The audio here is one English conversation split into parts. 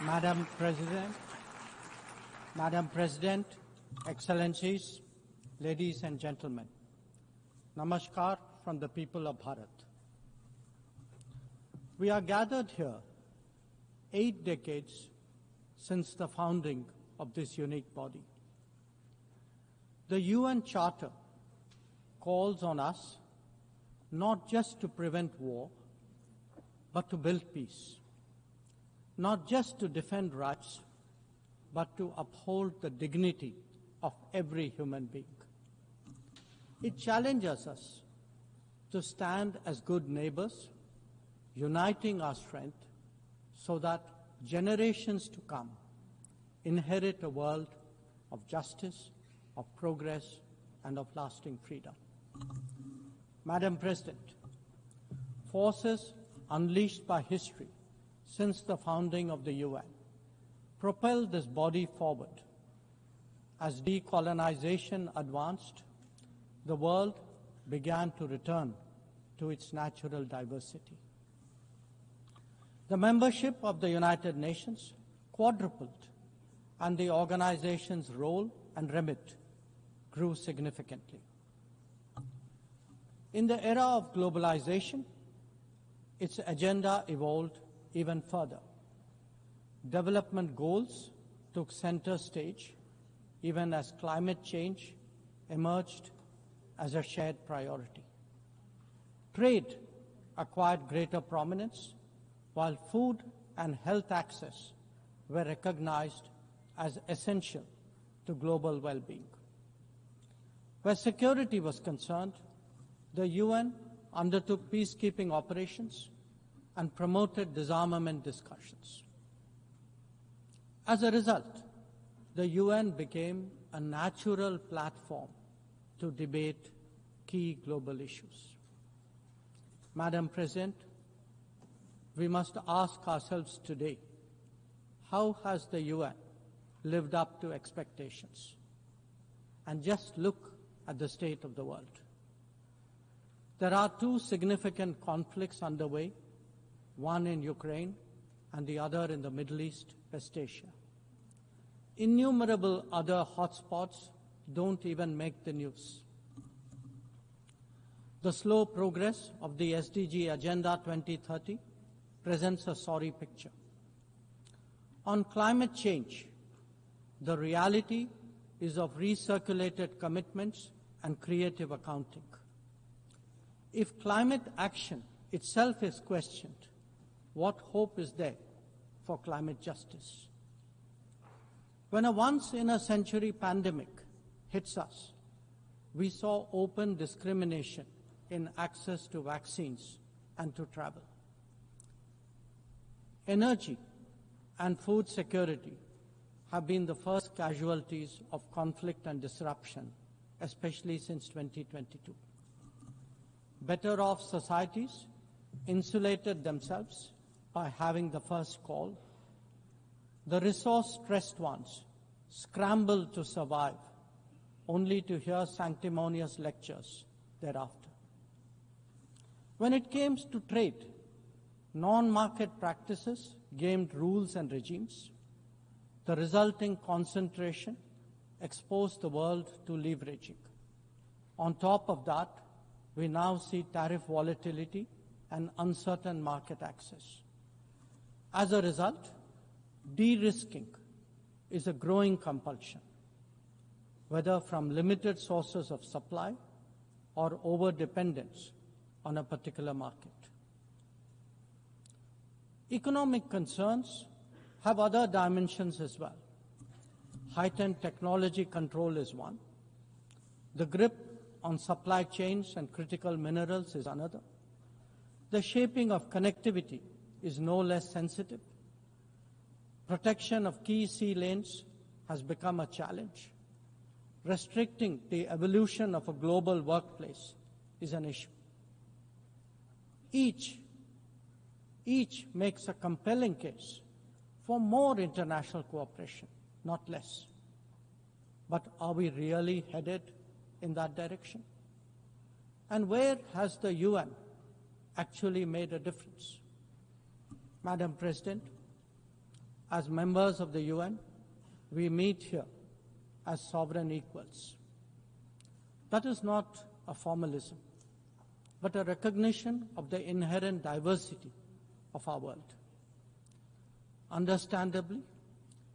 Madam President, Madam President, Excellencies, ladies and gentlemen, Namaskar from the people of Bharat. We are gathered here 8 decades since the founding of this unique body. The UN Charter calls on us not just to prevent war, but to build peace. Not just to defend rights, but to uphold the dignity of every human being. It challenges us to stand as good neighbors, uniting our strength so that generations to come inherit a world of justice, of progress, and of lasting freedom. Madam President, forces unleashed by history since the founding of the UN propelled this body forward. As decolonization advanced, the world began to return to its natural diversity. The membership of the United Nations quadrupled, and the organization's role and remit grew significantly. In the era of globalization, its agenda evolved even further. Development goals took center stage, even as climate change emerged as a shared priority. Trade acquired greater prominence, while food and health access were recognized as essential to global well-being. Where security was concerned, the UN undertook peacekeeping operations and promoted disarmament discussions. As a result, the UN became a natural platform to debate key global issues. Madam President, we must ask ourselves today, how has the UN lived up to expectations? And just look at the state of the world. There are 2 significant conflicts underway, one in Ukraine and the other in the Middle East, West Asia. Innumerable other hotspots don't even make the news. The slow progress of the SDG Agenda 2030 presents a sorry picture. On climate change, the reality is of recirculated commitments and creative accounting. If climate action itself is questioned, what hope is there for climate justice? When a once-in-a-century pandemic hits us, we saw open discrimination in access to vaccines and to travel. Energy and food security have been the first casualties of conflict and disruption, especially since 2022. Better-off societies insulated themselves by having the first call. The resource-stressed ones scrambled to survive, only to hear sanctimonious lectures thereafter. When it came to trade, non-market practices gamed rules and regimes. The resulting concentration exposed the world to leveraging. On top of that, we now see tariff volatility and uncertain market access. As a result, de-risking is a growing compulsion, whether from limited sources of supply or over-dependence on a particular market. Economic concerns have other dimensions as well. Heightened technology control is one. The grip on supply chains and critical minerals is another. The shaping of connectivity is no less sensitive. Protection of key sea lanes has become a challenge. Restricting the evolution of a global workplace is an issue. Each makes a compelling case for more international cooperation, not less. But are we really headed in that direction? And where has the UN actually made a difference? Madam President, As members of the UN, we meet here as sovereign equals. That is not a formalism, but a recognition of the inherent diversity of our world. Understandably,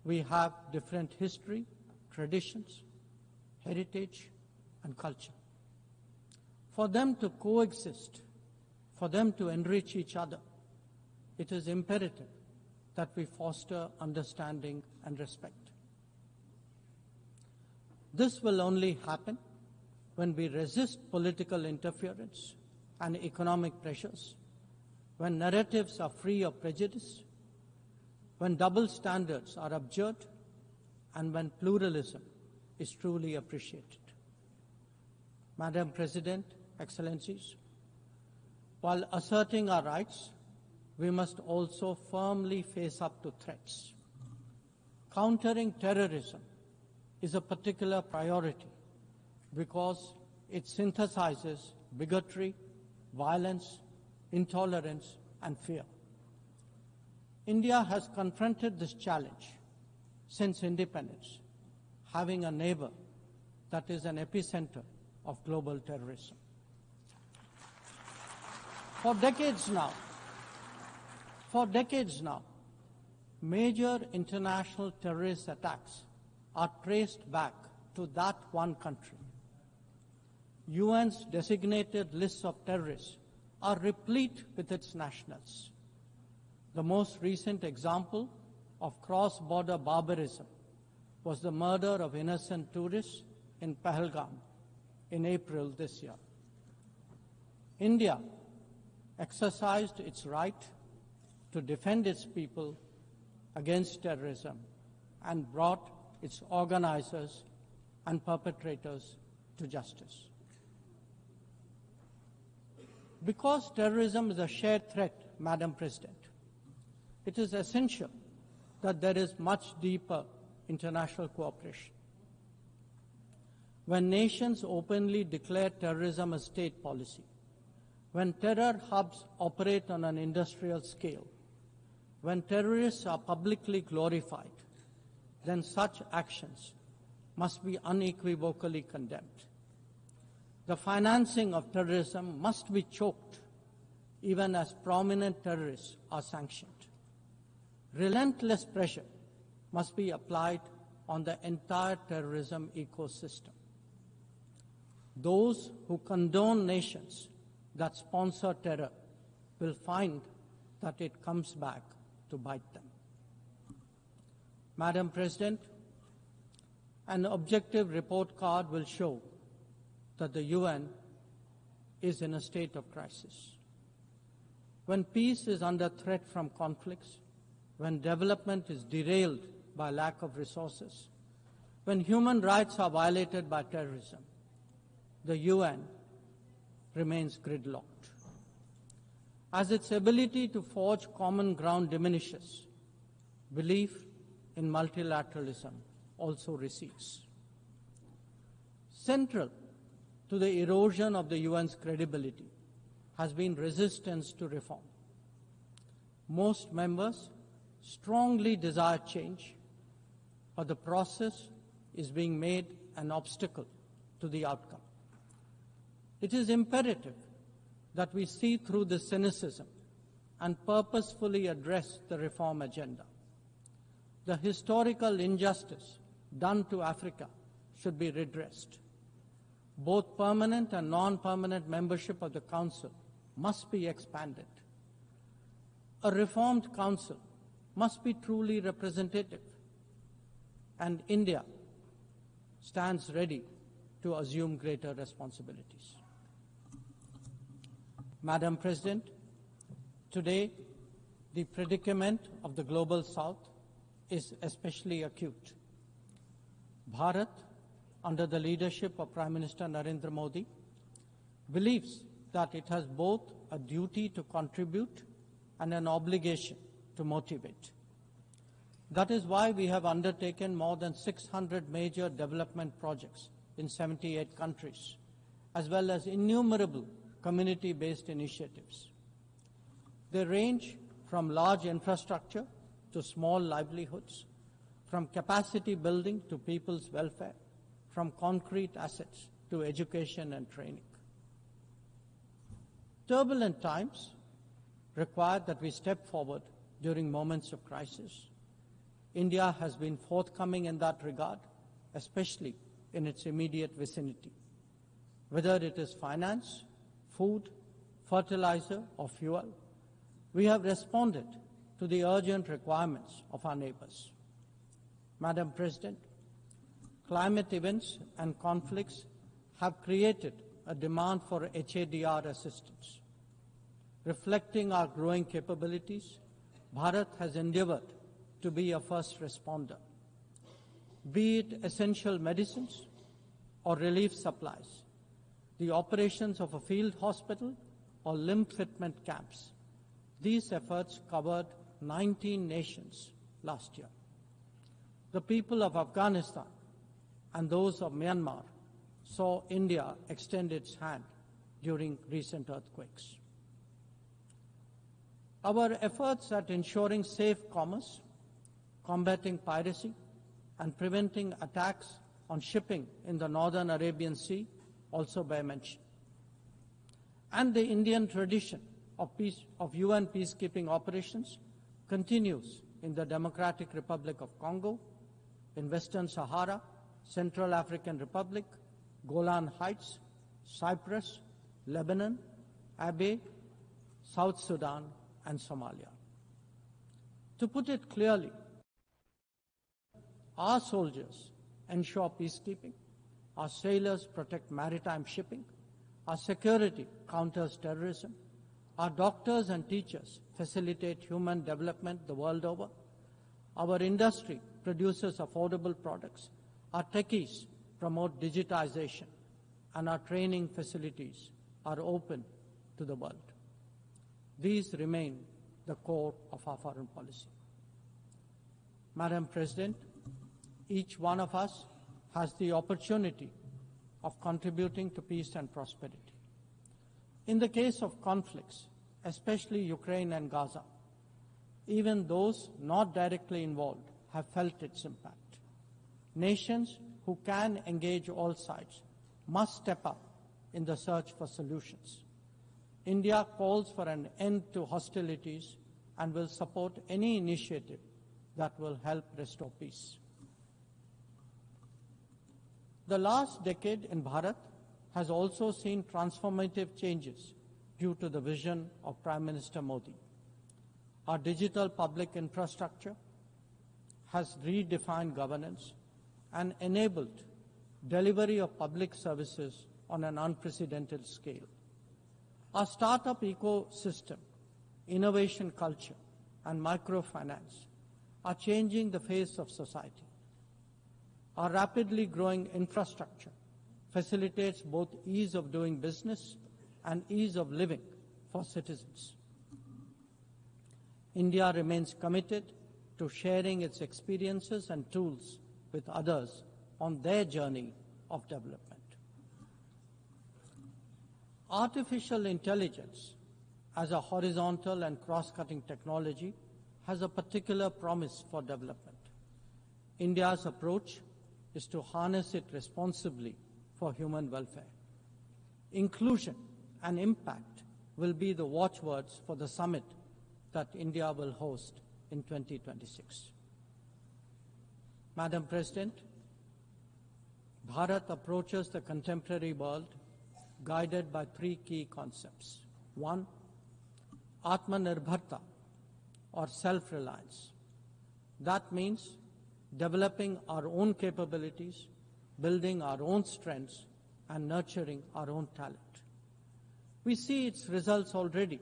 we have different history, traditions, heritage, and culture. For them to coexist, for them to enrich each other, it is imperative that we foster understanding and respect. This will only happen when we resist political interference and economic pressures, when narratives are free of prejudice, when double standards are abjured, and when pluralism is truly appreciated. Madam President, Excellencies, while asserting our rights, we must also firmly face up to threats. Countering terrorism is a particular priority because it synthesizes bigotry, violence, intolerance, and fear. India has confronted this challenge since independence, having a neighbor that is an epicenter of global terrorism. For decades now, major international terrorist attacks are traced back to that one country. UN's designated lists of terrorists are replete with its nationals. The most recent example of cross-border barbarism was the murder of innocent tourists in Pahalgam in April this year. India exercised its right to defend its people against terrorism and brought its organizers and perpetrators to justice. Because terrorism is a shared threat, Madam President, it is essential that there is much deeper international cooperation. When nations openly declare terrorism a state policy, when terror hubs operate on an industrial scale, when terrorists are publicly glorified, then such actions must be unequivocally condemned. The financing of terrorism must be choked, even as prominent terrorists are sanctioned. Relentless pressure must be applied on the entire terrorism ecosystem. Those who condone nations that sponsor terror will find that it comes back to bite them. Madam President, an objective report card will show that the UN is in a state of crisis. When peace is under threat from conflicts, when development is derailed by lack of resources, when human rights are violated by terrorism, the UN remains gridlocked. As its ability to forge common ground diminishes, belief in multilateralism also recedes. Central to the erosion of the UN's credibility has been resistance to reform. Most members strongly desire change, but the process is being made an obstacle to the outcome. It is imperative that we see through this cynicism and purposefully address the reform agenda. The historical injustice done to Africa should be redressed. Both permanent and non-permanent membership of the Council must be expanded. A reformed Council must be truly representative, and India stands ready to assume greater responsibilities. Madam President, today the predicament of the Global South is especially acute. Bharat, under the leadership of Prime Minister Narendra Modi, believes that it has both a duty to contribute and an obligation to motivate. That is why we have undertaken more than 600 major development projects in 78 countries, as well as innumerable community-based initiatives. They range from large infrastructure to small livelihoods, from capacity building to people's welfare, from concrete assets to education and training. Turbulent times require that we step forward during moments of crisis. India has been forthcoming in that regard, especially in its immediate vicinity. Whether it is finance, food, fertilizer, or fuel, we have responded to the urgent requirements of our neighbors. Madam President, climate events and conflicts have created a demand for HADR assistance. Reflecting our growing capabilities, Bharat has endeavored to be a first responder. Be it essential medicines or relief supplies, the operations of a field hospital or limb fitment camps, these efforts covered 19 nations last year. The people of Afghanistan and those of Myanmar saw India extend its hand during recent earthquakes. Our efforts at ensuring safe commerce, combating piracy, and preventing attacks on shipping in the Northern Arabian Sea also bear mention. And the Indian tradition of UN peacekeeping operations continues in the Democratic Republic of Congo, in Western Sahara, Central African Republic, Golan Heights, Cyprus, Lebanon, Abyei, South Sudan, and Somalia. To put it clearly, our soldiers ensure peacekeeping, our sailors protect maritime shipping, our security counters terrorism, our doctors and teachers facilitate human development the world over, our industry produces affordable products, our techies promote digitization, and our training facilities are open to the world. These remain the core of our foreign policy. Madam President, each one of us has the opportunity of contributing to peace and prosperity. In the case of conflicts, especially Ukraine and Gaza, even those not directly involved have felt its impact. Nations who can engage all sides must step up in the search for solutions. India calls for an end to hostilities and will support any initiative that will help restore peace. The last decade in Bharat has also seen transformative changes due to the vision of Prime Minister Modi. Our digital public infrastructure has redefined governance and enabled delivery of public services on an unprecedented scale. Our startup ecosystem, innovation culture, and microfinance are changing the face of society. Our rapidly growing infrastructure facilitates both ease of doing business and ease of living for citizens. India remains committed to sharing its experiences and tools with others on their journey of development. Artificial intelligence as a horizontal and cross-cutting technology has a particular promise for development. India's approach is to harness it responsibly for human welfare. Inclusion and impact will be the watchwords for the summit that India will host in 2026. Madam President, Bharat approaches the contemporary world guided by three key concepts. One, Atmanirbharta, or self-reliance. That means developing our own capabilities, building our own strengths, and nurturing our own talent. We see its results already,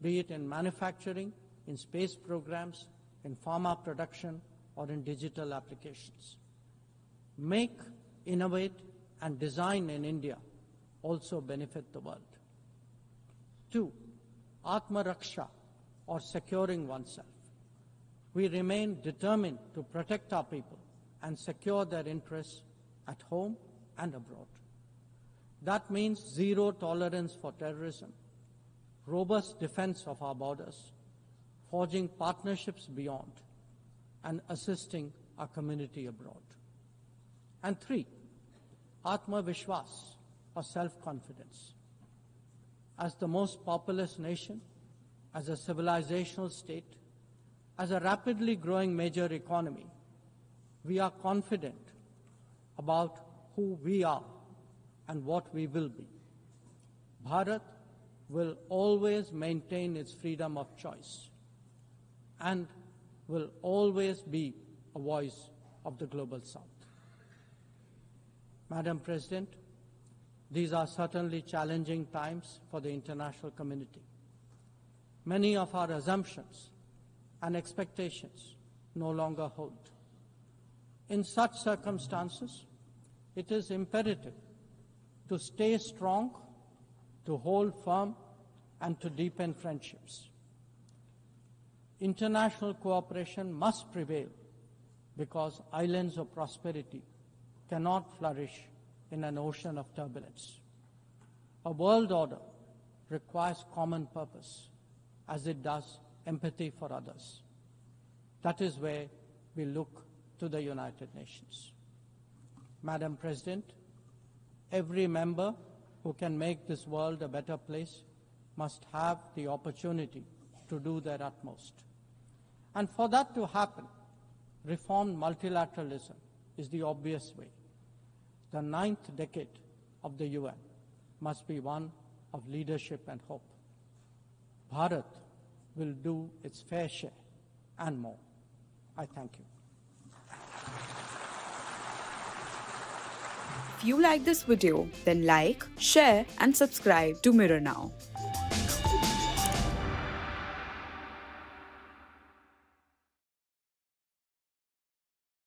be it in manufacturing, in space programs, in pharma production, or in digital applications. Make, innovate, and design in India also benefit the world. Two, Atmaraksha, or securing oneself. We remain determined to protect our people and secure their interests at home and abroad. That means zero tolerance for terrorism, robust defense of our borders, forging partnerships beyond, and assisting our community abroad. And 3, Atma Vishwas, or self-confidence. As the most populous nation, as a civilizational state, as a rapidly growing major economy, we are confident about who we are and what we will be. Bharat will always maintain its freedom of choice and will always be a voice of the Global South. Madam President, these are certainly challenging times for the international community. Many of our assumptions and expectations no longer hold. In such circumstances, it is imperative to stay strong, to hold firm, and to deepen friendships. International cooperation must prevail because islands of prosperity cannot flourish in an ocean of turbulence. A world order requires common purpose, as it does empathy for others. That is where we look to the United Nations. Madam President, every member who can make this world a better place must have the opportunity to do their utmost. And for that to happen, reformed multilateralism is the obvious way. The 9th decade of the UN must be one of leadership and hope. Bharat will do its fair share and more. I thank you. If you like this video, then like, share and subscribe to Mirror Now.